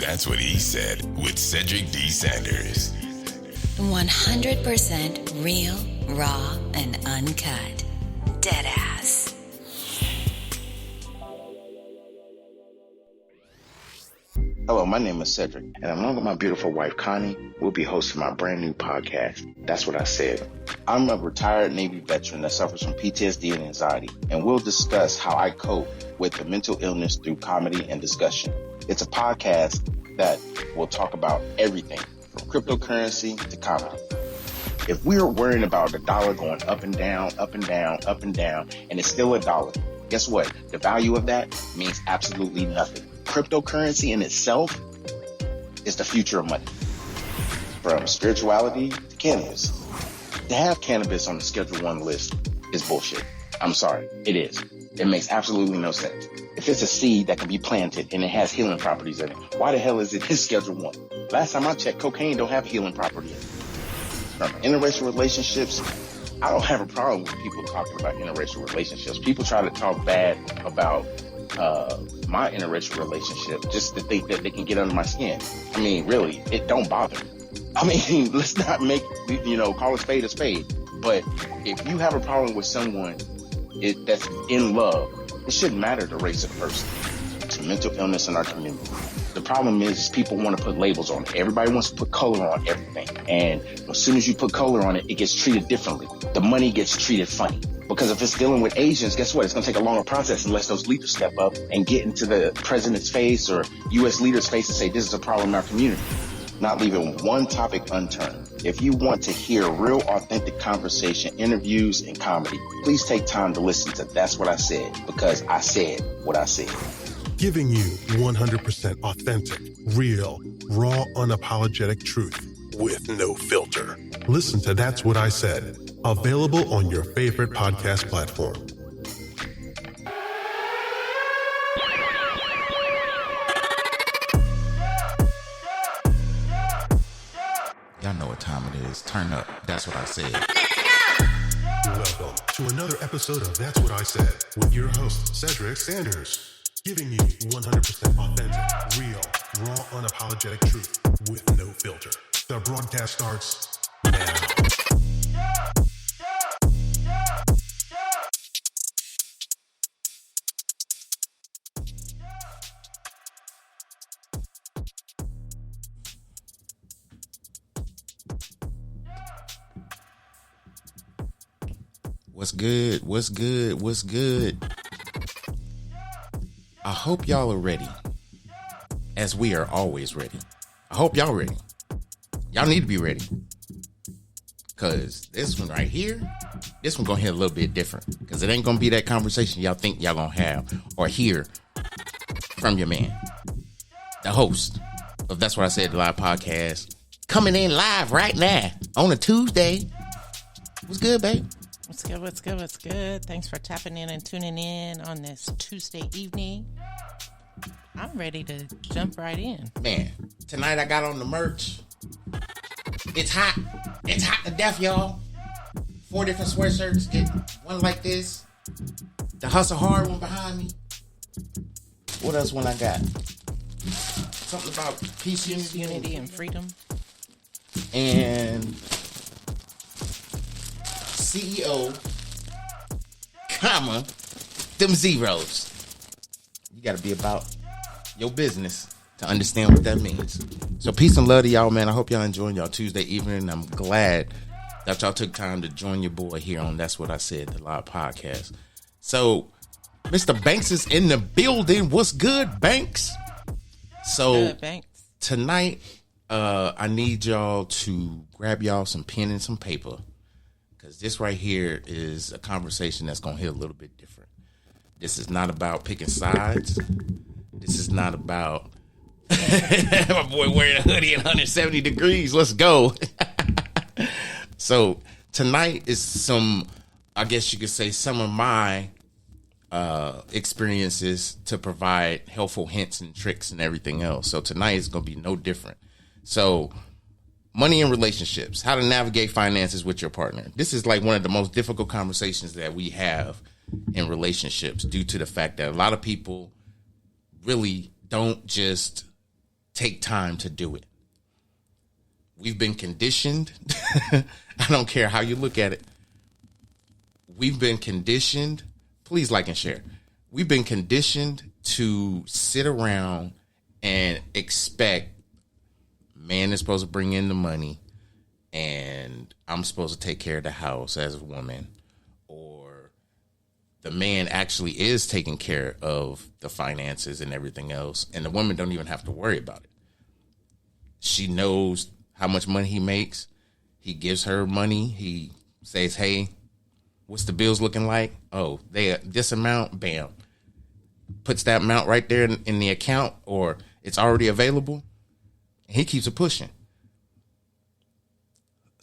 That's What He Said with Cedric D. Sanders. 100% real, raw, and uncut. Deadass. Hello, my name is Cedric, and along with my beautiful wife, Connie, we'll be hosting my brand new podcast, That's What I Said. I'm a retired Navy veteran that suffers from PTSD and anxiety, and we'll discuss how I cope with the mental illness through comedy and discussion. It's a podcast that will talk about everything from cryptocurrency to comedy. If we're worrying about the dollar going up and down, up and down, up and down, and it's still a dollar, guess what? The value of that means absolutely nothing. Cryptocurrency in itself is the future of money. From spirituality to cannabis. To have cannabis on the Schedule 1 list is bullshit. I'm sorry, it is. It makes absolutely no sense. If it's a seed that can be planted and it has healing properties in it, why the hell is it in Schedule 1? Last time I checked, cocaine don't have healing property in it. From interracial relationships, I don't have a problem with people talking about interracial relationships. People try to talk bad about my interracial relationship just to think that they can get under my skin. I mean, really, it don't bother me. I mean, let's not make, call a spade a spade. But if you have a problem with someone that's in love, it shouldn't matter the race of the person. It's mental illness in our community. The problem is people want to put labels on it. Everybody wants to put color on everything. And as soon as you put color on it, it gets treated differently. The money gets treated funny. Because if it's dealing with Asians, guess what? It's going to take a longer process unless those leaders step up and get into the president's face or U.S. leaders' face and say, this is a problem in our community. Not leaving one topic unturned. If you want to hear real, authentic conversation, interviews, and comedy, please take time to listen to That's What I Said, because I said what I said. Giving you 100% authentic, real, raw, unapologetic truth with no filter. Listen to That's What I Said. Available on your favorite podcast platform. Y'all know what time it is. Turn up. That's what I said. Welcome to another episode of That's What I Said with your host, Cedric Sanders. Giving you 100% authentic, real, raw, unapologetic truth with no filter. The broadcast starts now. What's good? What's good? What's good? I hope y'all are ready, as we are always ready. I hope y'all ready. Y'all need to be ready, because this one right here, this one gonna hit a little bit different, because it ain't gonna be that conversation y'all think y'all gonna have or hear from your man, the host of That's What I Said, the live podcast, coming in live right now on a Tuesday. What's good, babe? What's good, what's good, what's good? Thanks for tapping in and tuning in on this Tuesday evening. I'm ready to jump right in. Man, tonight I got on the merch. It's hot. It's hot to death, y'all. 4 different sweatshirts. Get one like this. The Hustle Hard one behind me. What else one I got? Something about peace, Unity, and freedom. And CEO, comma, them zeros. You got to be about your business to understand what that means. So peace and love to y'all, man. I hope y'all enjoying y'all Tuesday evening. I'm glad that y'all took time to join your boy here on That's What I Said, the live podcast. So Mr. Banks is in the building. What's good, Banks? So Good, Banks. Tonight, I need y'all to grab y'all some pen and some paper, because this right here is a conversation that's going to hit a little bit different. This is not about picking sides. This is not about my boy wearing a hoodie at 170 degrees. Let's go. So tonight is some, I guess you could say, some of my experiences to provide helpful hints and tricks and everything else. So tonight is going to be no different. So money and relationships, how to navigate finances with your partner. This is like one of the most difficult conversations that we have in relationships, due to the fact that a lot of people really don't just take time to do it. We've been conditioned. I don't care how you look at it. We've been conditioned. Please like and share. We've been conditioned to sit around and expect man is supposed to bring in the money and I'm supposed to take care of the house as a woman, or the man actually is taking care of the finances and everything else, and the woman don't even have to worry about it. She knows how much money he makes. He gives her money. He says, hey, what's the bills looking like? Oh, this amount, bam. Puts that amount right there in the account, or it's already available. And he keeps it pushing.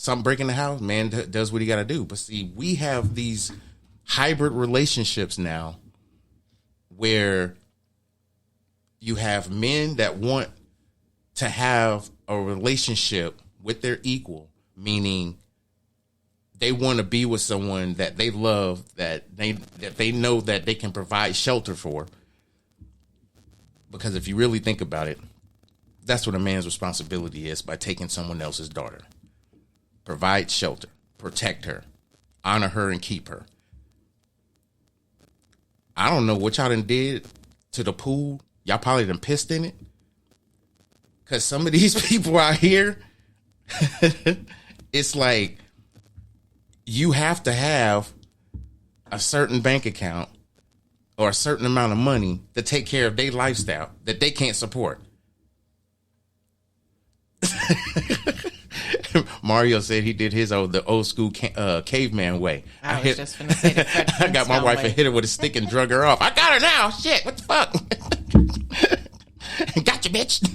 Something breaking the house, man does what he got to do. But see, we have these hybrid relationships now where you have men that want to have a relationship with their equal, meaning they want to be with someone that they love, that they know that they can provide shelter for. Because if you really think about it, that's what a man's responsibility is by taking someone else's daughter. Provide shelter, protect her, honor her, and keep her. I don't know what y'all done did to the pool. Y'all probably done pissed in it. Because some of these people out here, it's like you have to have a certain bank account or a certain amount of money to take care of their lifestyle that they can't support. Mario said he did the old school caveman way. I was just going to say the Fred I got my Flintstone wife way. and hit her with a stick and drug her off. I got her now. Shit, what the fuck? Gotcha, bitch.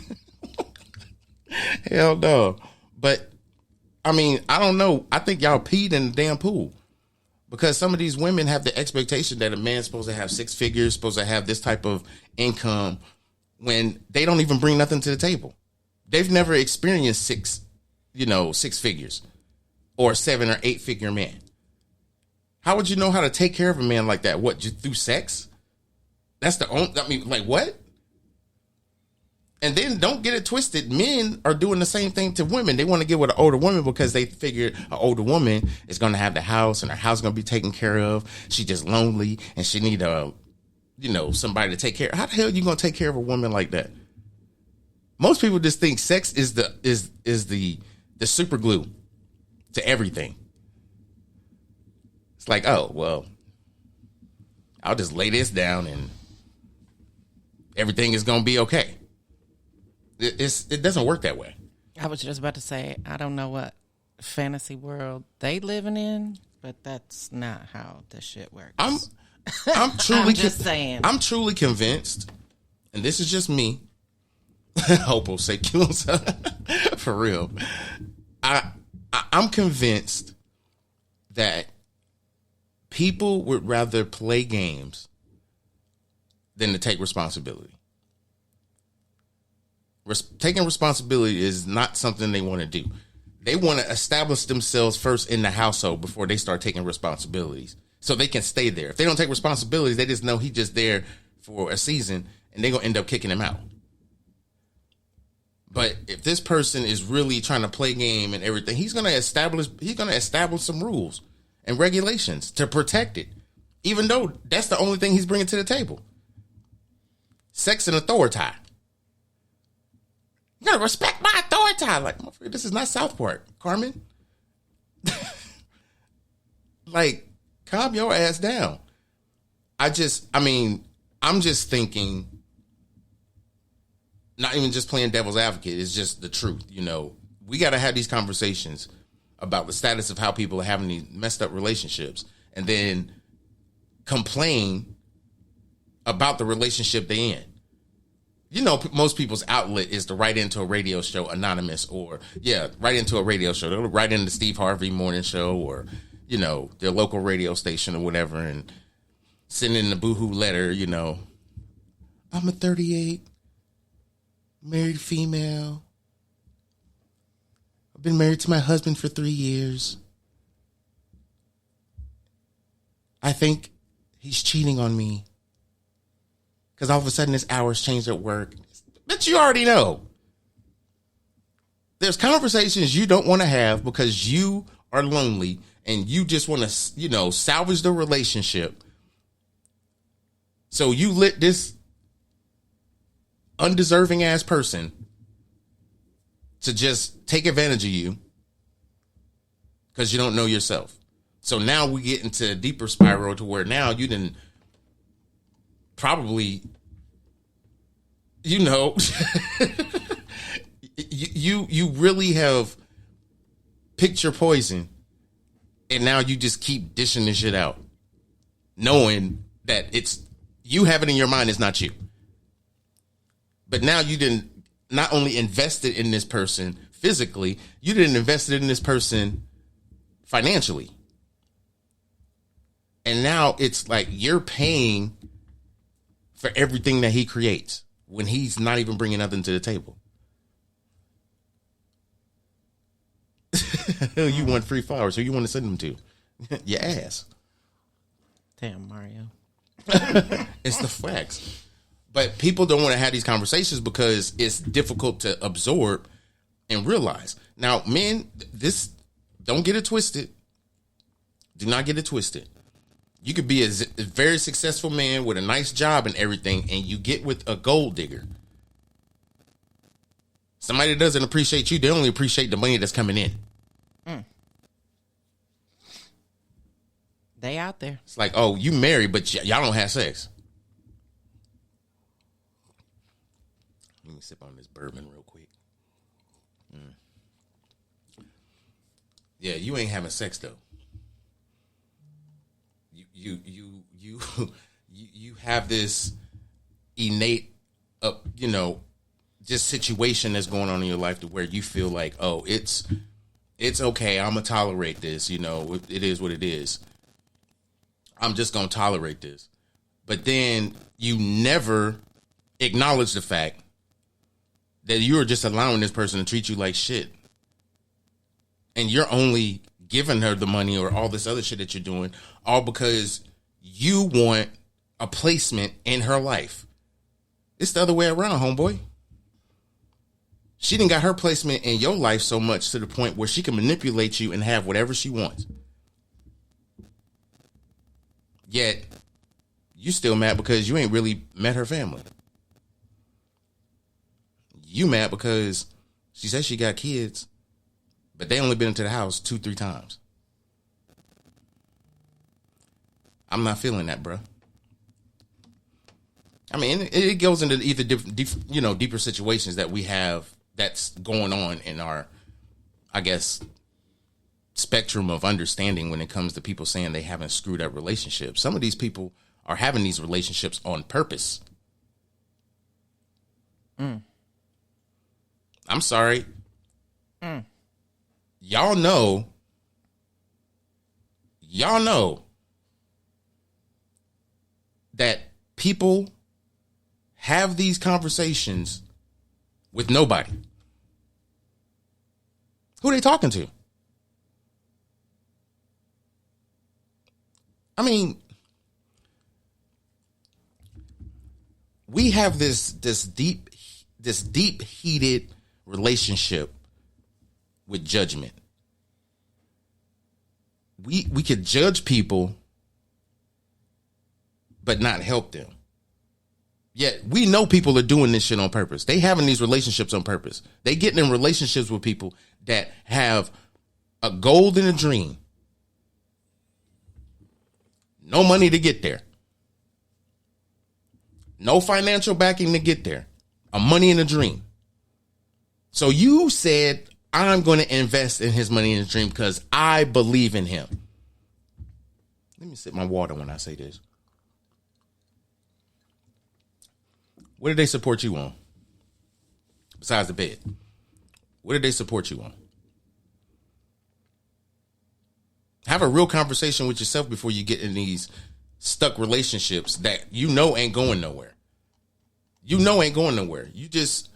Hell no. But, I mean, I don't know. I think y'all peed in the damn pool. Because some of these women have the expectation that a man's supposed to have six figures, supposed to have this type of income, when they don't even bring nothing to the table. They've never experienced six figures or a 7 or 8 figure man. How would you know how to take care of a man like that? What, just through sex? That's the only, I mean, like what? And then don't get it twisted. Men are doing the same thing to women. They want to get with an older woman because they figure an older woman is going to have the house and her house is going to be taken care of. She's just lonely and she need somebody to take care of. How the hell are you going to take care of a woman like that? Most people just think sex is the super glue to everything. It's like, oh, well, I'll just lay this down and everything is going to be okay. It doesn't work that way. I was just about to say, I don't know what fantasy world they living in, but that's not how this shit works. I'm truly I'm just saying. I'm truly convinced, and this is just me. Homosexuals, for real. I'm convinced that people would rather play games than to take responsibility. Taking responsibility is not something they want to do. They want to establish themselves first in the household before they start taking responsibilities, so they can stay there. If they don't take responsibilities, they just know he's just there for a season, and they're gonna end up kicking him out. But if this person is really trying to play game and everything, he's gonna establish some rules and regulations to protect it, even though that's the only thing he's bringing to the table. Sex and authority. You gotta respect my authority. Like, this is not South Park, Carmen. Like, calm your ass down. I'm just thinking, not even just playing devil's advocate, it's just the truth. We got to have these conversations about the status of how people are having these messed up relationships and then complain about the relationship they're in. Most people's outlet is to write into a radio show anonymous write into a radio show. They'll write into Steve Harvey morning show or, their local radio station or whatever and send in the boohoo letter, I'm a 38, married female. I've been married to my husband for 3 years. I think he's cheating on me. Because all of a sudden his hours changed at work. But you already know. There's conversations you don't want to have because you are lonely and you just want to, salvage the relationship. So you let this undeserving ass person to just take advantage of you because you don't know yourself. So now we get into a deeper spiral to where now you didn't probably, you really have picked your poison, and now you just keep dishing this shit out, knowing that it's you have it in your mind, it's not you. But now you didn't not only invested in this person physically, you didn't invest in this person financially. And now it's like you're paying for everything that he creates when he's not even bringing nothing to the table. You want free flowers, who you want to send them to? Your ass. Damn, Mario. It's the facts. But people don't want to have these conversations because it's difficult to absorb and realize. Now, men, don't get it twisted. Do not get it twisted. You could be a very successful man with a nice job and everything, and you get with a gold digger. Somebody that doesn't appreciate you, they only appreciate the money that's coming in. They out there. It's like, oh, you married, but y'all don't have sex. Let me sip on this bourbon real quick. Yeah, you ain't having sex though. You have this innate, just situation that's going on in your life to where you feel like, oh, it's okay. I'm gonna tolerate this. It is what it is. I'm just gonna tolerate this. But then you never acknowledge the fact that you're just allowing this person to treat you like shit. And you're only giving her the money or all this other shit that you're doing, all because you want a placement in her life. It's the other way around, homeboy. She done got her placement in your life so much to the point where she can manipulate you and have whatever she wants. Yet, you still mad because you ain't really met her family. You mad because she says she got kids, but they only been into the house 2-3 times. I'm not feeling that, bro. I mean, it goes into either deeper situations that we have that's going on in our, I guess, spectrum of understanding when it comes to people saying they haven't screwed up relationships. Some of these people are having these relationships on purpose. I'm sorry. Y'all know that people have these conversations with nobody. Who are they talking to? I mean, we have this deep heated relationship with judgment. We could judge people but not help them. Yet we know people are doing this shit on purpose. They having these relationships on purpose. They getting in relationships with people that have a goal and a dream. No money to get there. No financial backing to get there. A money and a dream. So you said, I'm going to invest in his money and his dream because I believe in him. Let me sip my water when I say this. What did they support you on? Besides the bed. What did they support you on? Have a real conversation with yourself before you get in these stuck relationships that ain't going nowhere. Ain't going nowhere. You just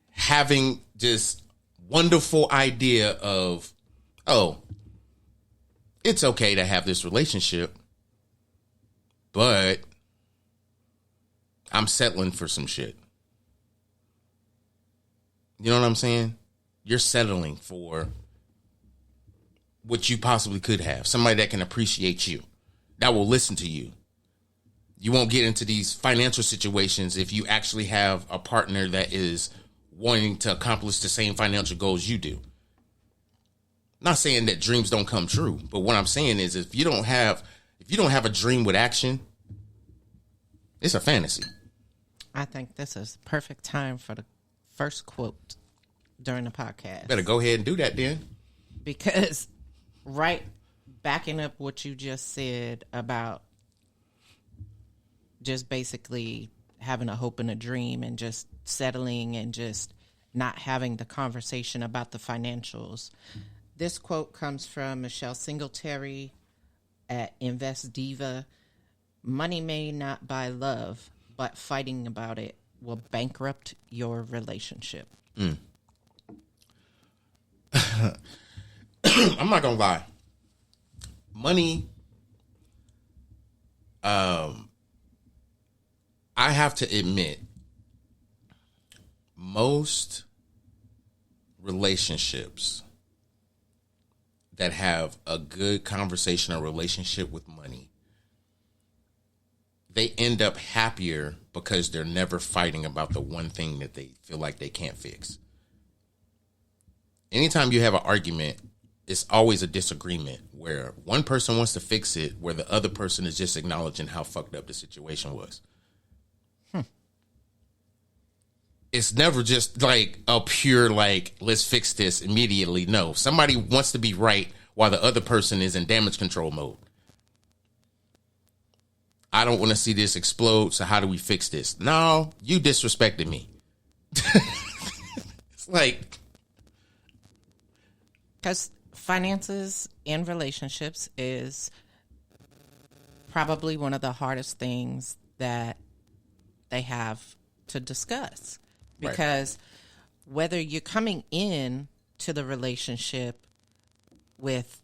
having this wonderful idea of, oh, it's okay to have this relationship, but I'm settling for some shit. You know what I'm saying? you're settling for what you possibly could have. Somebody that can appreciate you, that will listen to you. You won't get into these financial situations if you actually have a partner that is wanting to accomplish the same financial goals you do. Not saying that dreams don't come true, but what I'm saying is if you don't have a dream with action, it's a fantasy. I think this is perfect time for the first quote during the podcast. Better go ahead and do that then. Because right backing up what you just said about just basically having a hope and a dream and just settling and just not having the conversation about the financials. This quote comes from Michelle Singletary at Invest Diva. Money may not buy love, but fighting about it will bankrupt your relationship. I'm not gonna lie. Money, I have to admit, most relationships that have a good conversation or relationship with money, they end up happier because they're never fighting about the one thing that they feel like they can't fix. Anytime you have an argument, it's always a disagreement where one person wants to fix it, where the other person is just acknowledging how fucked up the situation was. It's never just like a pure, like, let's fix this immediately. No, somebody wants to be right while the other person is in damage control mode. I don't want to see this explode, so how do we fix this? No, you disrespected me. It's like... Because finances in relationships is probably one of the hardest things that they have to discuss. Because whether you're coming in to the relationship with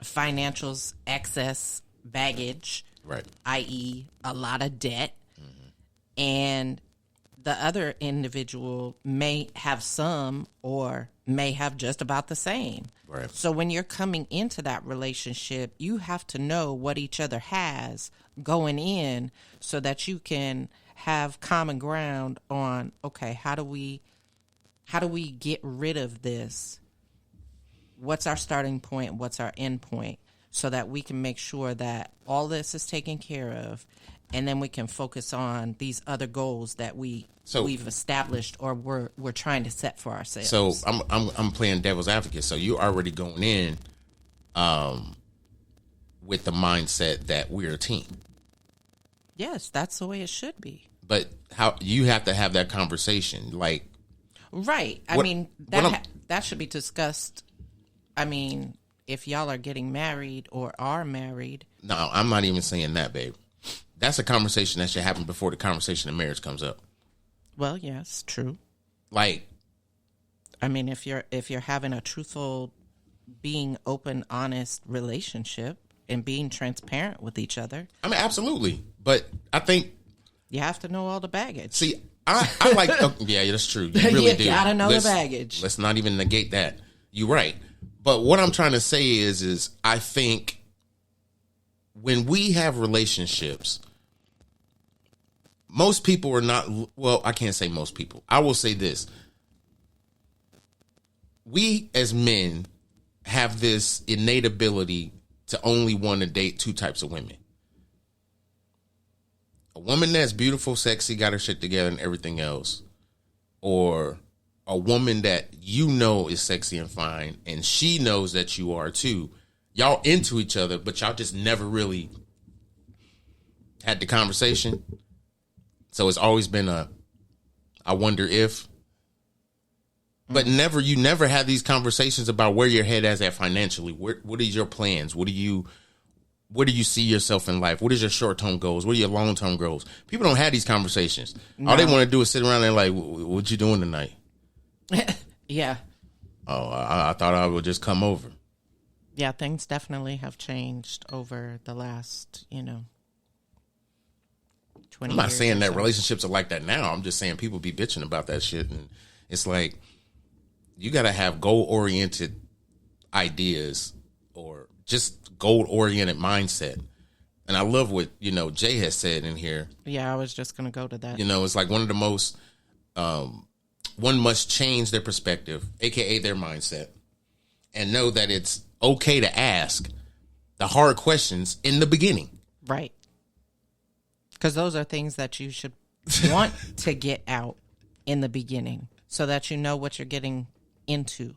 financials excess baggage, right, i.e. a lot of debt, and the other individual may have some or may have just about the same. Right. So when you're coming into that relationship, you have to know what each other has going in so that you can have common ground on, okay, how do we get rid of this? What's our starting point? What's our end point? So that we can make sure that all this is taken care of, and then we can focus on these other goals that we've established or we're trying to set for ourselves. So I'm playing devil's advocate. So you're already going in with the mindset that we're a team. Yes, that's the way it should be. But how you have to have that conversation, like, right? I mean, that should be discussed. I mean, if y'all are getting married or are married. No, I'm not even saying that, babe. That's a conversation that should happen before the conversation of marriage comes up. Well, yes, true. Like, I mean, if you're having a truthful, being open, honest relationship and being transparent with each other. I mean, absolutely. But I think you have to know all the baggage. See, I like, yeah, that's true. You really do. You gotta know the baggage. Let's not even negate that. You're right. But what I'm trying to say is I think when we have relationships, most people are not, well, I can't say most people. I will say this. We as men have this innate ability to only want to date two types of women. A woman that's beautiful, sexy, got her shit together and everything else. Or a woman that you know is sexy and fine and she knows that you are too. Y'all into each other, but y'all just never really had the conversation. So it's always been I wonder if. But you never had these conversations about where your head is at financially. What is your plans? Where do you see yourself in life? What is your short-term goals? What are your long-term goals? People don't have these conversations. No. All they want to do is sit around and like, what you doing tonight? Yeah. Oh, I thought I would just come over. Yeah, things definitely have changed over the last, 20 years. I'm not saying that relationships are like that now. I'm just saying people be bitching about that shit. And it's like, you got to have goal-oriented ideas or just goal-oriented mindset. And I love what, Jay has said in here. Yeah, I was just going to go to that. It's like one of the most, one must change their perspective, AKA their mindset, and know that it's okay to ask the hard questions in the beginning. Right. Because those are things that you should want to get out in the beginning so that you know what you're getting into.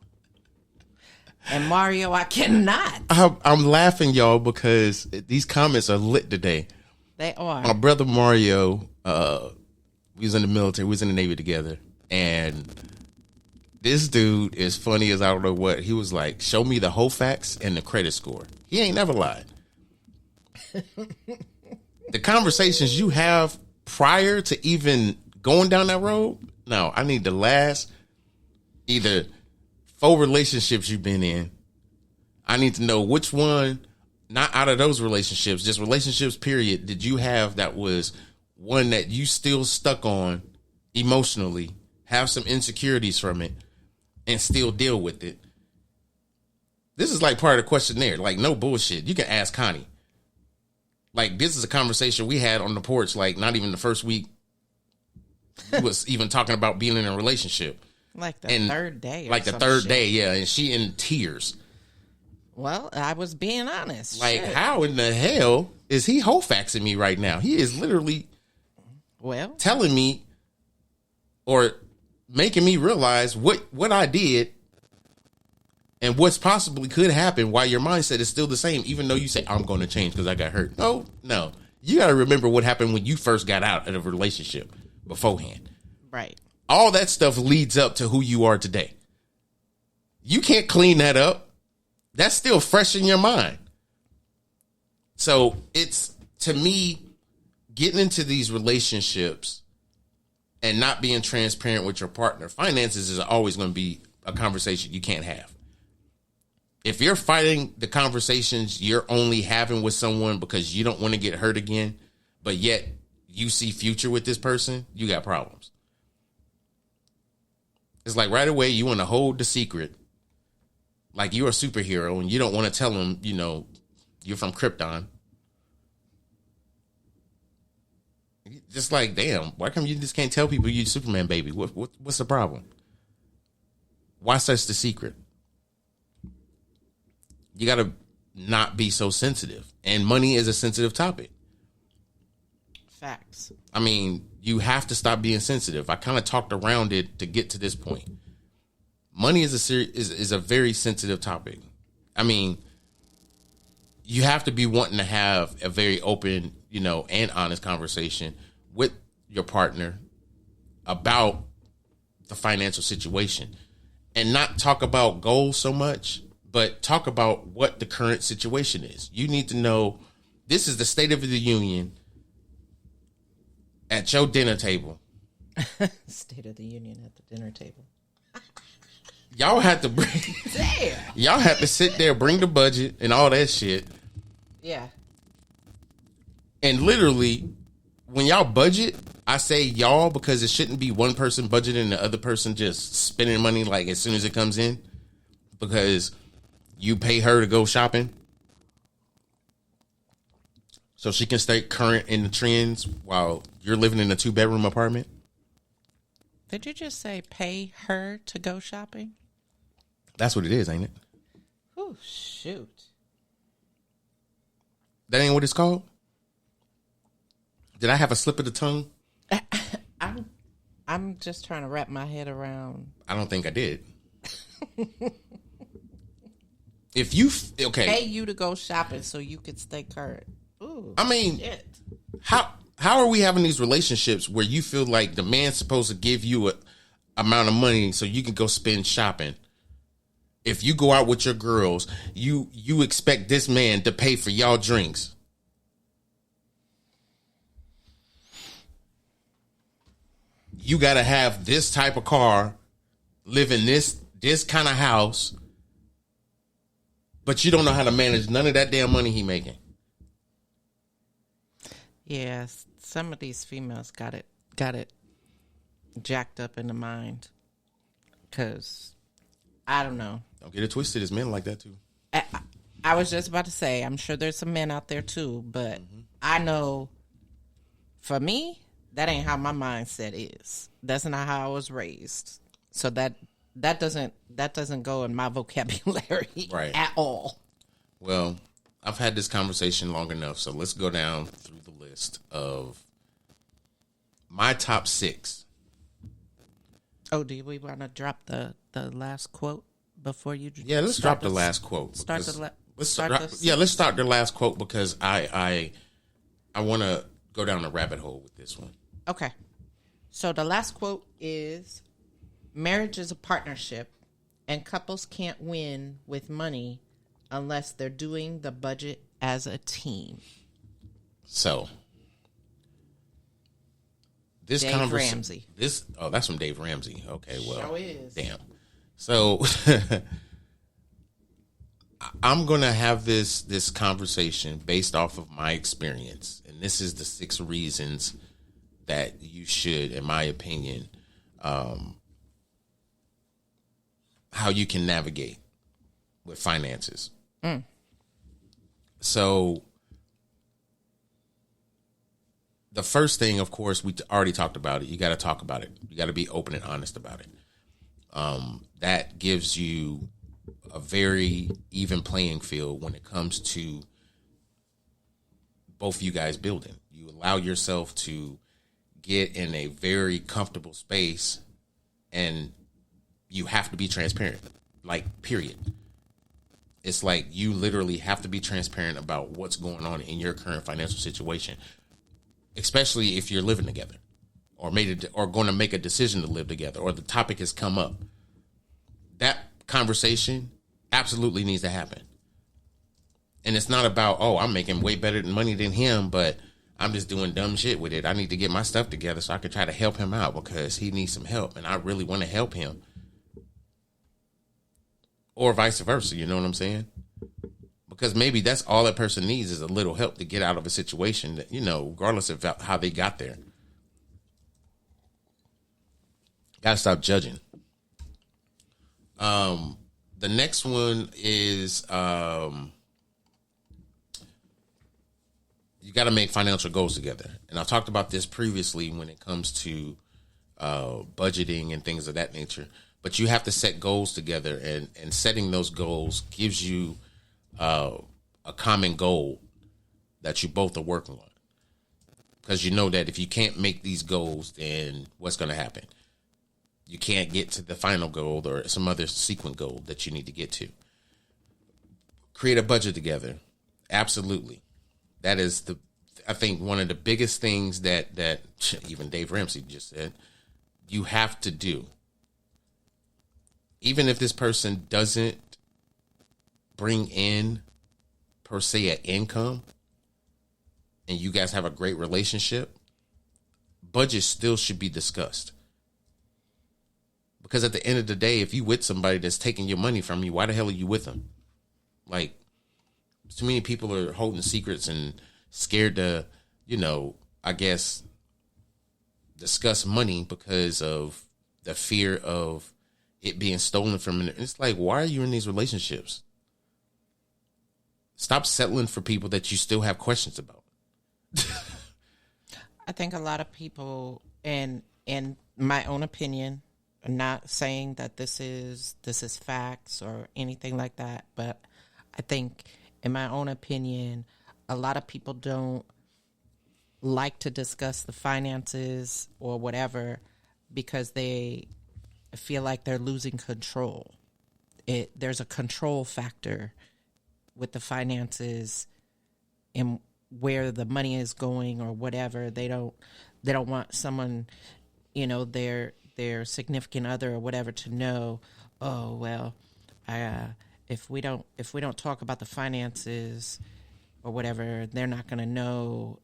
And Mario, I cannot. I'm laughing, y'all, because these comments are lit today. They are. My brother Mario, we was in the military, we was in the Navy together, and this dude is funny as I don't know what. He was like, show me the whole facts and the credit score. He ain't never lied. The conversations you have prior to even going down that road, no, I need the last either 4 relationships you've been in. I need to know which one, not out of those relationships, just relationships, period, did you have that was one that you still stuck on emotionally, have some insecurities from it, and still deal with it. This is like part of the questionnaire. Like, no bullshit. You can ask Connie. Like, this is a conversation we had on the porch, like, not even the first week we was even talking about being in a relationship. Like the third day. Like the third day, yeah. And she in tears. Well, I was being honest. Like, how in the hell is he faxing me right now? He is literally telling me or making me realize what I did and what's possibly could happen while your mindset is still the same, even though you say, I'm going to change because I got hurt. No. You got to remember what happened when you first got out of a relationship beforehand. Right. All that stuff leads up to who you are today. You can't clean that up. That's still fresh in your mind. So it's, to me, getting into these relationships and not being transparent with your partner. Finances is always going to be a conversation you can't have. If you're fighting the conversations you're only having with someone because you don't want to get hurt again, but yet you see future with this person, you got problems. It's like right away you want to hold the secret like you're a superhero and you don't want to tell them, you're from Krypton. Just like, damn, why come you just can't tell people you're Superman, baby? What's the problem? Why such the secret? You got to not be so sensitive. And money is a sensitive topic. Facts. I mean, you have to stop being sensitive. I kind of talked around it to get to this point. Money is a very sensitive topic. I mean, you have to be wanting to have a very open, and honest conversation with your partner about the financial situation and not talk about goals so much, but talk about what the current situation is. You need to know this is the State of the Union at your dinner table. State of the Union at the dinner table. Y'all have to bring. Damn. Y'all have to sit there, bring the budget and all that shit. Yeah. And literally, when y'all budget, I say y'all because it shouldn't be one person budgeting and the other person just spending money like as soon as it comes in, because you pay her to go shopping so she can stay current in the trends while you're living in a 2-bedroom apartment. Did you just say pay her to go shopping? That's what it is, ain't it? Oh, shoot. That ain't what it's called? Did I have a slip of the tongue? I'm just trying to wrap my head around. I don't think I did. Pay you to go shopping so you could stay current. Ooh, I mean, shit. how are we having these relationships where you feel like the man's supposed to give you a amount of money so you can go spend shopping? If you go out with your girls, you expect this man to pay for y'all drinks. You got to have this type of car, live in this kind of house, but you don't know how to manage none of that damn money he making. Yeah, some of these females got it jacked up in the mind because I don't know. Don't get it twisted. It's men like that too. I was just about to say, I'm sure there's some men out there too, but I know for me, that ain't how my mindset is. That's not how I was raised. So that doesn't go in my vocabulary at all. Well, I've had this conversation long enough, so let's go down through the list of my top 6. Oh, do we want to drop the last quote before you? Yeah, let's drop the last quote. Let's start the last quote because I want to go down the rabbit hole with this one. Okay. So the last quote is, marriage is a partnership and couples can't win with money unless they're doing the budget as a team. So this Dave Ramsey. That's from Dave Ramsey. Okay, well, Sure is. Damn. So I'm gonna have this conversation based off of my experience, and this is the 6 reasons that you should, in my opinion, how you can navigate with finances. So the first thing, of course, we already talked about it. You got to talk about it. You got to be open and honest about it. That gives you a very even playing field when it comes to both of you guys building. You allow yourself to get in a very comfortable space, and you have to be transparent, like, period. It's like you literally have to be transparent about what's going on in your current financial situation, especially if you're living together or going to make a decision to live together, or the topic has come up. That conversation absolutely needs to happen. And it's not about, oh, I'm making way better money than him, but I'm just doing dumb shit with it. I need to get my stuff together so I can try to help him out because he needs some help and I really want to help him. Or vice versa, you know what I'm saying? Because maybe that's all that person needs is a little help to get out of a situation that, regardless of how they got there. Gotta stop judging. The next one is you got to make financial goals together. And I've talked about this previously when it comes to budgeting and things of that nature. But you have to set goals together, and setting those goals gives you a common goal that you both are working on. Because you know that if you can't make these goals, then what's going to happen? You can't get to the final goal or some other sequent goal that you need to get to. Create a budget together. Absolutely. That is I think one of the biggest things that even Dave Ramsey just said, you have to do. Even if this person doesn't bring in, per se, an income, and you guys have a great relationship, budget still should be discussed. Because at the end of the day, if you with somebody that's taking your money from you, why the hell are you with them? Like, too many people are holding secrets and scared to, I guess, discuss money because of the fear of it being stolen from them. It's like, why are you in these relationships? Stop settling for people that you still have questions about. I think a lot of people, and in my own opinion, I'm not saying that this is facts or anything like that, but I think, in my own opinion, a lot of people don't like to discuss the finances or whatever because they feel like they're losing control. There's a control factor with the finances and where the money is going or whatever. They don't want someone, their significant other or whatever to know, oh, well, if we don't talk about the finances or whatever, they're not going to know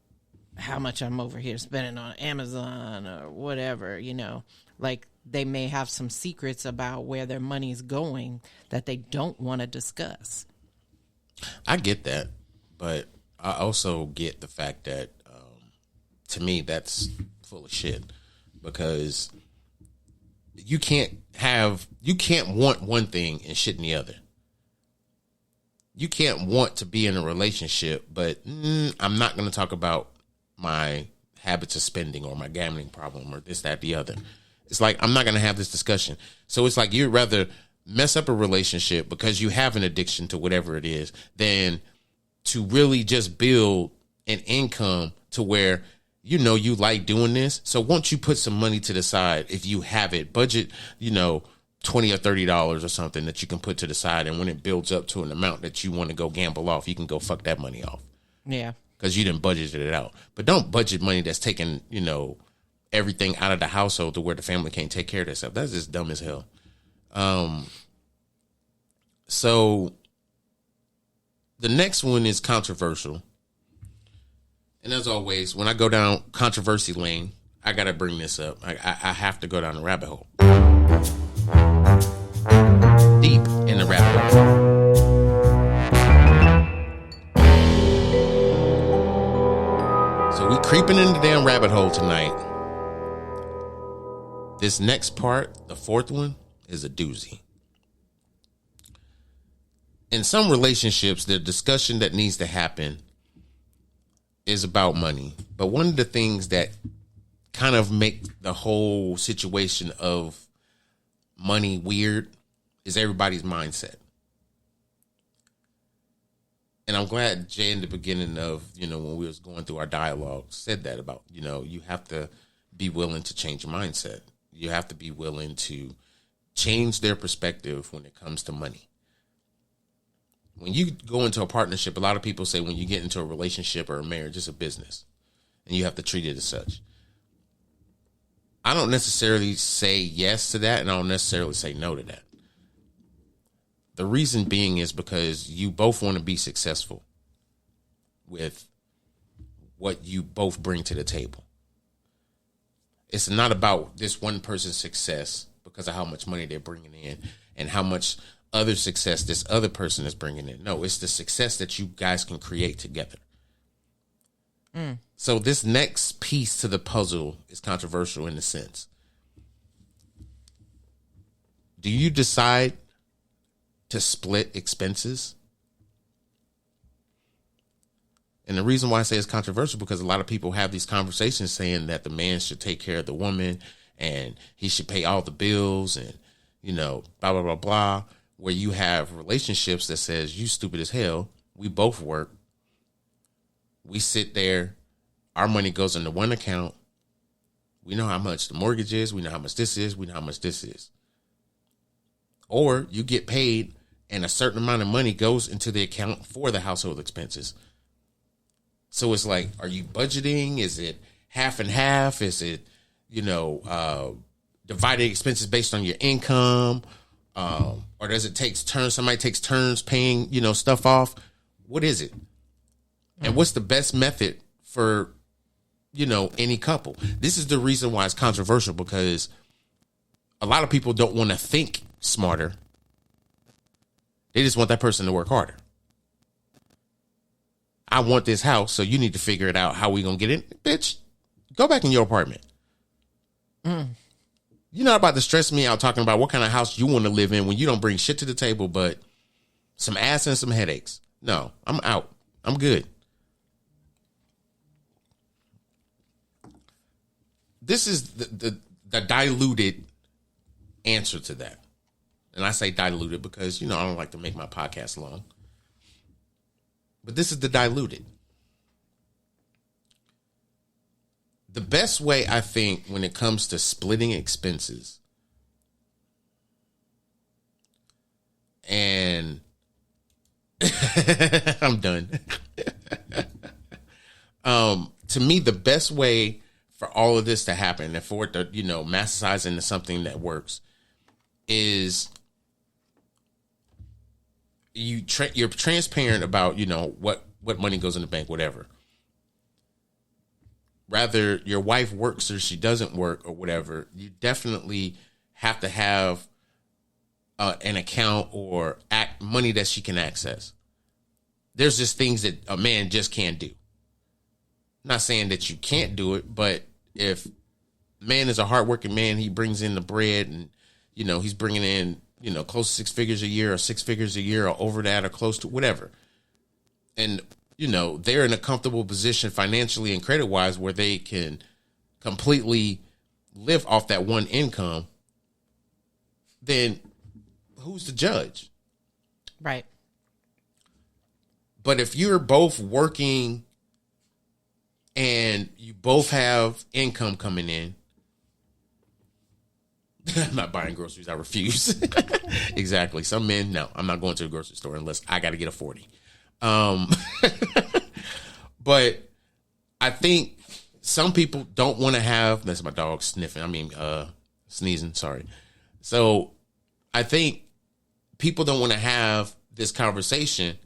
how much I'm over here spending on Amazon or whatever, like they may have some secrets about where their money's going that they don't want to discuss. I get that, but I also get the fact that, to me, that's full of shit because you can't want one thing and shit in the other. You can't want to be in a relationship, but I'm not going to talk about my habits of spending or my gambling problem or this, that, the other. It's like, I'm not going to have this discussion. So it's like, you'd rather mess up a relationship because you have an addiction to whatever it is than to really just build an income to where, you know, you like doing this. So once you put some money to the side, if you have it, budget, you know, $20 or $30 or something that you can put to the side. And when it builds up to an amount that you want to go gamble off, you can go fuck that money off. Yeah. Because you didn't budget it out. But don't budget money that's taking, you know, everything out of the household to where the family can't take care of themselves. That's just dumb as hell. So the next one is controversial. And as always, when I go down controversy lane, I got to bring this up. I have to go down the rabbit hole. Deep in the rabbit hole. So we creeping in the damn rabbit hole tonight. This next part, the fourth one, is a doozy. In some relationships, the discussion that needs to happen is about money. But one of the things that kind of make the whole situation of money weird is everybody's mindset. And I'm glad Jay in the beginning of, you know, when we was going through our dialogue said that about, you know, you have to be willing to change your mindset. You have to be willing to change their perspective when it comes to money. When you go into a partnership, a lot of people say when you get into a relationship or a marriage, it's a business and you have to treat it as such. I don't necessarily say yes to that, and I don't necessarily say no to that. The reason being is because you both want to be successful with what you both bring to the table. It's not about this one person's success because of how much money they're bringing in and how much other success this other person is bringing in. No, it's the success that you guys can create together. So this next piece to the puzzle is controversial in a sense. Do you decide to split expenses? And the reason why I say it's controversial because a lot of people have these conversations saying that the man should take care of the woman and he should pay all the bills and, you know, blah, blah, blah, blah. Where you have relationships that says you stupid as hell. We both work. We sit there. Our money goes into one account. We know how much the mortgage is. We know how much this is. We know how much this is. Or you get paid and a certain amount of money goes into the account for the household expenses. So it's like, are you budgeting? Is it half and half? Is it, you know, divided expenses based on your income? Or does it take turns? Somebody takes turns paying, you know, stuff off. What is it? And what's the best method for, you know, any couple? This is the reason why it's controversial because a lot of people don't want to think smarter. They just want that person to work harder. I want this house, so you need to figure it out how we going to get in. Bitch, go back in your apartment. You're not about to stress me out talking about what kind of house you want to live in when you don't bring shit to the table but some ass and some headaches. No, I'm out. I'm good. This is the diluted answer to that. And I say diluted because, you know, I don't like to make my podcast long. But this is the diluted. The best way, I think, when it comes to splitting expenses, and I'm done. To me, the best way for all of this to happen and for it to, you know, massage into something that works is you're transparent about, you know, what money goes in the bank, whatever. Rather your wife works or she doesn't work or whatever, you definitely have to have an account or money that she can access. There's just things that a man just can't do. I'm not saying that you can't do it, but if man is a hardworking man. He brings in the bread, and he's bringing in close to 6 figures a year, or 6 figures a year, or over that, or close to whatever. And they're in a comfortable position financially and credit wise where they can completely live off that one income. Then who's the judge? Right. But if you're both working and you both have income coming in, I'm not buying groceries. I refuse. Exactly. Some men, no, I'm not going to the grocery store unless I got to get a 40. But I think some people don't want to have, that's my dog sniffing. Sneezing. Sorry. So I think people don't want to have this conversation,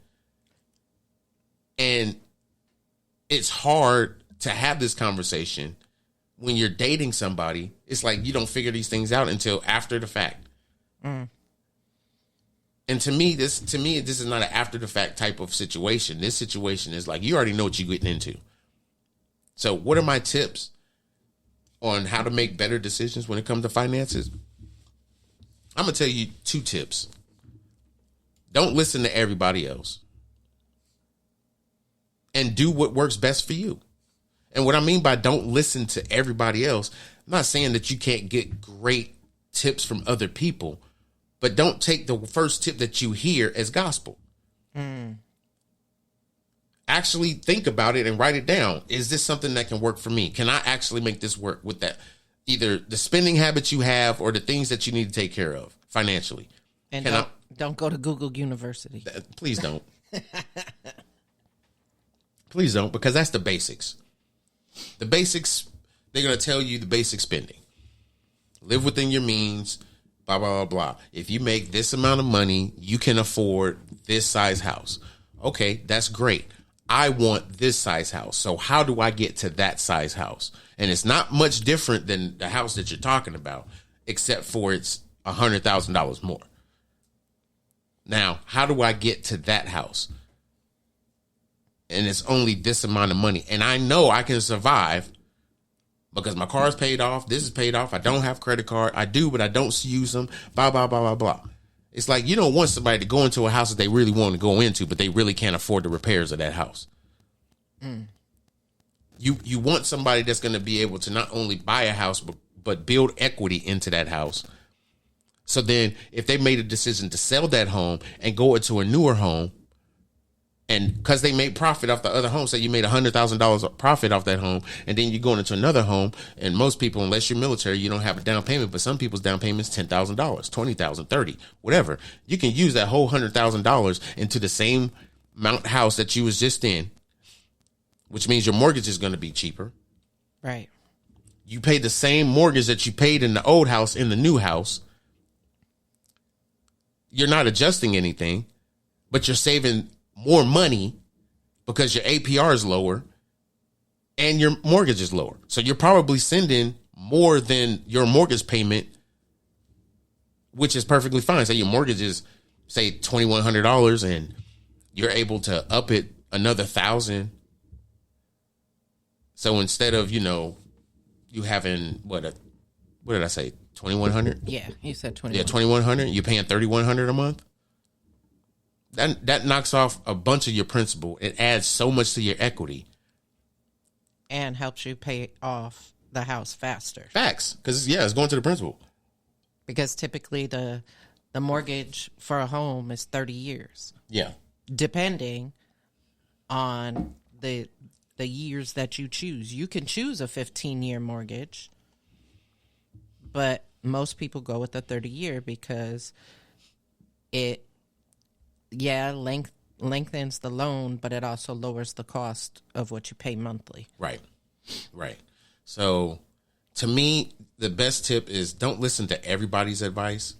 and it's hard to have this conversation when you're dating somebody. It's like you don't figure these things out until after the fact. Mm. And to me, this is not an after the fact type of situation. This situation is like, you already know what you're getting into. So what are my tips on how to make better decisions when it comes to finances? I'm going to tell you 2 tips. Don't listen to everybody else. And do what works best for you. And what I mean by don't listen to everybody else, I'm not saying that you can't get great tips from other people, but don't take the first tip that you hear as gospel. Mm. Actually think about it and write it down. Is this something that can work for me? Can I actually make this work with that? Either the spending habits you have or the things that you need to take care of financially. And don't go to Google University. Please don't. Please don't, because that's the basics. The basics, they're going to tell you the basic spending. Live within your means, blah, blah, blah, blah. If you make this amount of money, you can afford this size house. Okay, that's great. I want this size house. So how do I get to that size house? And it's not much different than the house that you're talking about, except for it's $100,000 more. Now, how do I get to that house? And it's only this amount of money. And I know I can survive because my car is paid off. This is paid off. I don't have credit card. I do, but I don't use them. Blah, blah, blah, blah, blah. It's like you don't want somebody to go into a house that they really want to go into, but they really can't afford the repairs of that house. Mm. You want somebody that's going to be able to not only buy a house, but build equity into that house. So then if they made a decision to sell that home and go into a newer home, and because they made profit off the other home, say you made $100,000 profit off that home, and then you're going into another home, and most people, unless you're military, you don't have a down payment, but some people's down payment is $10,000, $20,000, $30,000, whatever. You can use that whole $100,000 into the same mount house that you was just in, which means your mortgage is going to be cheaper. Right. You pay the same mortgage that you paid in the old house in the new house. You're not adjusting anything, but you're saving more money because your APR is lower and your mortgage is lower. So you're probably sending more than your mortgage payment, which is perfectly fine. Say your mortgage is, say, $2,100 and you're able to up it another $1,000. So instead of, you having what did I say? 2,100? Yeah, you said 2,100. Yeah, 2,100. You're paying 3,100 a month. That knocks off a bunch of your principal. It adds so much to your equity. And helps you pay off the house faster. Facts. Because, it's going to the principal. Because typically the mortgage for a home is 30 years. Yeah. Depending on the years that you choose. You can choose a 15-year mortgage, but most people go with a 30-year because it lengthens the loan, but it also lowers the cost of what you pay monthly. Right. So to me, the best tip is don't listen to everybody's advice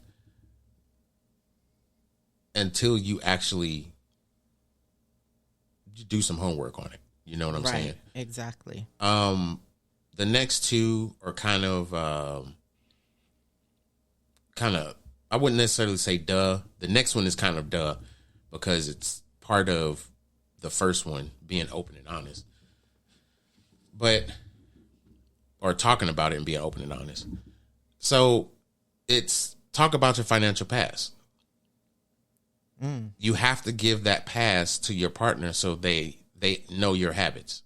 until you actually do some homework on it. You know what I'm saying? Exactly. The next 2 are kind of, I wouldn't necessarily say duh. The next one is kind of duh because it's part of the first one, being open and honest. or talking about it and being open and honest. So it's talk about your financial past. You have to give that past to your partner so they know your habits.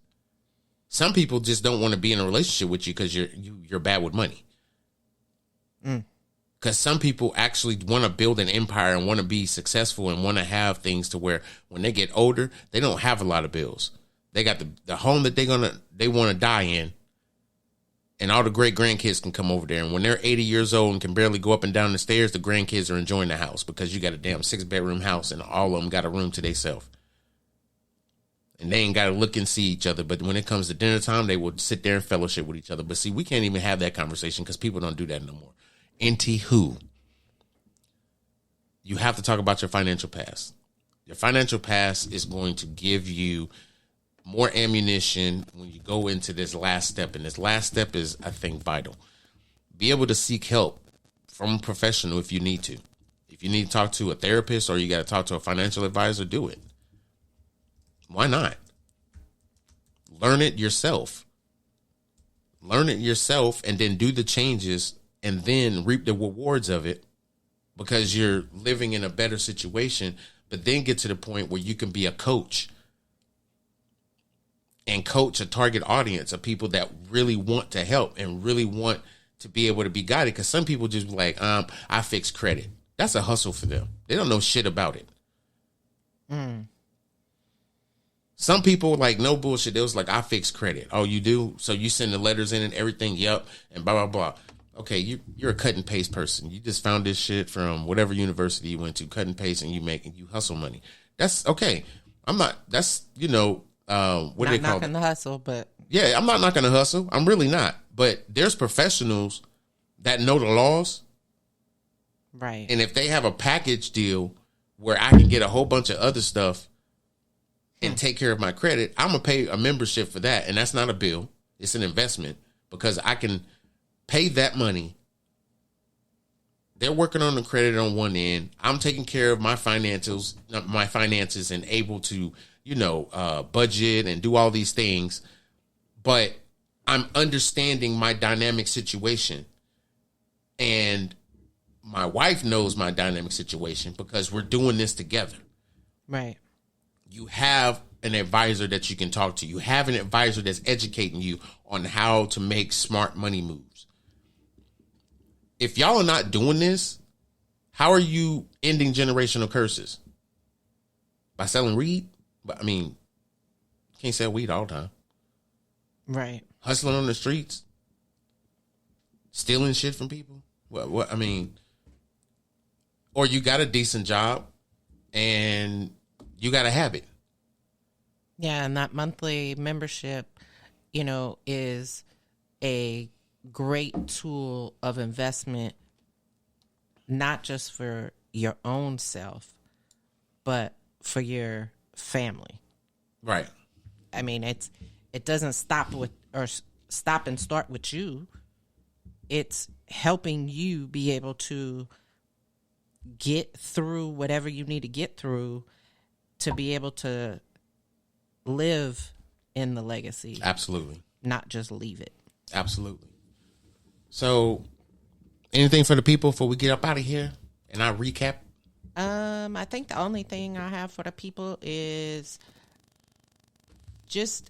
Some people just don't want to be in a relationship with you because you're bad with money. Because some people actually want to build an empire and want to be successful and want to have things to where when they get older, they don't have a lot of bills. They got the home that they want to die in, and all the great grandkids can come over there. And when they're 80 years old and can barely go up and down the stairs, the grandkids are enjoying the house because you got a damn 6-bedroom house and all of them got a room to themselves. And they ain't got to look and see each other. But when it comes to dinner time, they will sit there and fellowship with each other. But see, we can't even have that conversation because people don't do that no more. Anywho, you have to talk about your financial past. Your financial past is going to give you more ammunition when you go into this last step. And this last step is, I think, vital. Be able to seek help from a professional if you need to. If you need to talk to a therapist or you got to talk to a financial advisor, do it. Why not? Learn it yourself. Learn it yourself and then do the changes and then reap the rewards of it because you're living in a better situation, but then get to the point where you can be a coach and coach a target audience of people that really want to help and really want to be able to be guided. Because some people just be like, I fix credit. That's a hustle for them. They don't know shit about it. Some people, like, no bullshit. They was like, I fix credit. Oh, you do? So you send the letters in and everything? Yep. And blah, blah, blah. Okay, you're a cut and paste person. You just found this shit from whatever university you went to, cut and paste, and you hustle money. That's okay. I'm not, that's, what do they call it? Not knocking the hustle, but. Yeah, I'm not knocking the hustle. I'm really not. But there's professionals that know the laws. Right. And if they have a package deal where I can get a whole bunch of other stuff and take care of my credit, I'm going to pay a membership for that. And that's not a bill. It's an investment because I can pay that money. They're working on the credit on one end. I'm taking care of my finances and able to, budget and do all these things. But I'm understanding my dynamic situation. And my wife knows my dynamic situation because we're doing this together. Right. You have an advisor that you can talk to. You have an advisor that's educating you on how to make smart money moves. If y'all are not doing this, how are you ending generational curses? By selling weed? But you can't sell weed all the time. Right. Hustling on the streets? Stealing shit from people? Or you got a decent job and you got a habit. Yeah, and that monthly membership, is a great tool of investment, not just for your own self, but for your family. Right. It doesn't stop and start with you. It's helping you be able to get through whatever you need to get through to be able to live in the legacy. Absolutely. Not just leave it. Absolutely. So, anything for the people before we get up out of here and I recap? I think the only thing I have for the people is just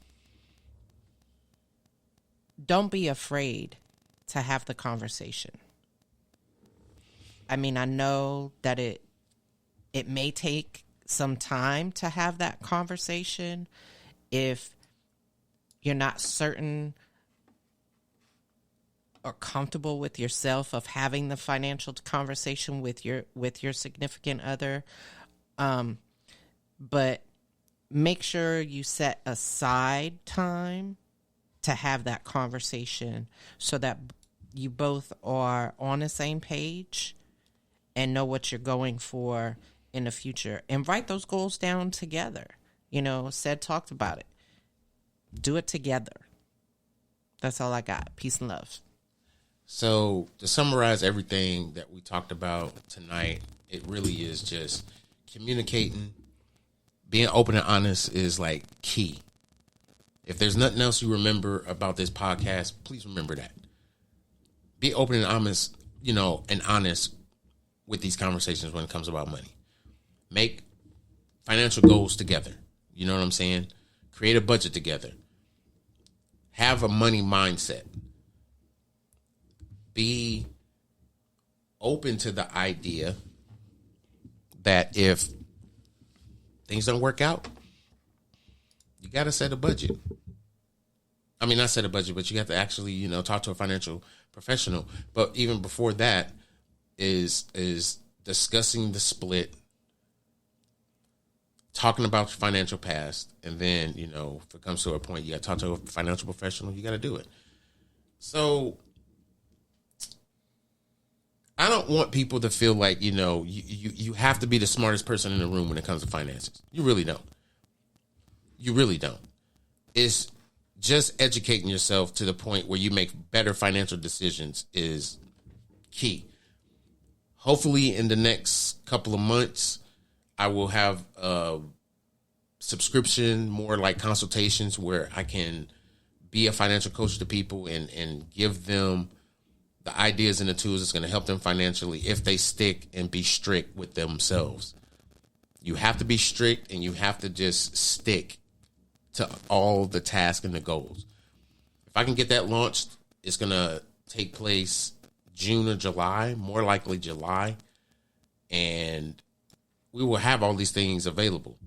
don't be afraid to have the conversation. I know that it may take some time to have that conversation if you're not certain or comfortable with yourself of having the financial conversation with your significant other. But make sure you set aside time to have that conversation so that you both are on the same page and know what you're going for in the future. And write those goals down together. Talked about it. Do it together. That's all I got. Peace and love. So to summarize everything that we talked about tonight, it really is just communicating, being open and honest is like key. If there's nothing else you remember about this podcast, please remember that. Be open and honest, and honest with these conversations when it comes about money. Make financial goals together. You know what I'm saying? Create a budget together. Have a money mindset. Be open to the idea that if things don't work out, you got to set a budget. I mean, not set a budget, but you have to actually, talk to a financial professional. But even before that is discussing the split, talking about your financial past, and then, if it comes to a point you got to talk to a financial professional, you got to do it. So I don't want people to feel like, you have to be the smartest person in the room when it comes to finances. You really don't. You really don't. It's just educating yourself to the point where you make better financial decisions is key. Hopefully in the next couple of months, I will have a subscription, more like consultations, where I can be a financial coach to people and give them the ideas and the tools that's going to help them financially if they stick and be strict with themselves. You have to be strict, and you have to just stick to all the tasks and the goals. If I can get that launched, it's going to take place June or July, more likely July. And we will have all these things available.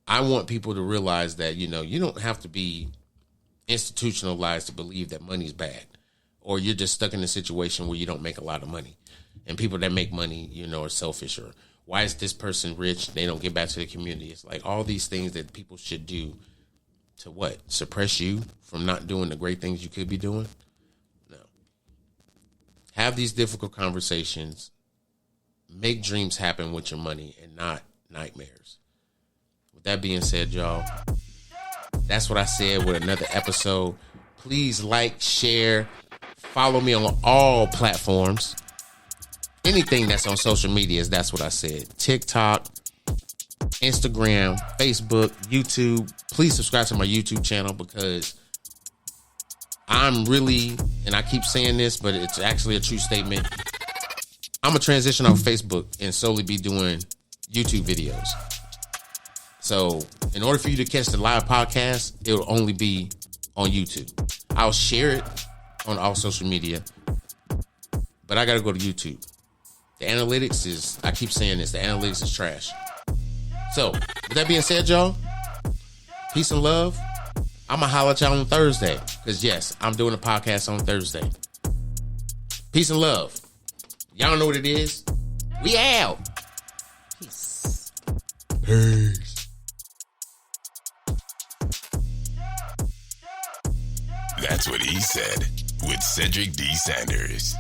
I want people to realize that, you don't have to be institutionalized to believe that money's bad, or you're just stuck in a situation where you don't make a lot of money. And people that make money, are selfish, or why is this person rich? They don't give back to the community. It's like all these things that people should do to what? Suppress you from not doing the great things you could be doing? No. Have these difficult conversations. Make dreams happen with your money and not nightmares. With that being said, y'all, that's what I said with another episode. Please like, share, follow me on all platforms. Anything that's on social media, that's what I said. TikTok, Instagram, Facebook, YouTube. Please subscribe to my YouTube channel, because I'm really, and I keep saying this, but it's actually a true statement, I'm going to transition off Facebook and solely be doing YouTube videos. So in order for you to catch the live podcast, it will only be on YouTube. I'll share it on all social media, but I got to go to YouTube. The analytics is, I keep saying this, the analytics is trash. So, with that being said, y'all, peace and love. I'm going to holler at y'all on Thursday, because, yes, I'm doing a podcast on Thursday. Peace and love. Y'all know what it is. We out. Peace. Peace. That's what he said with Cedric D. Sanders.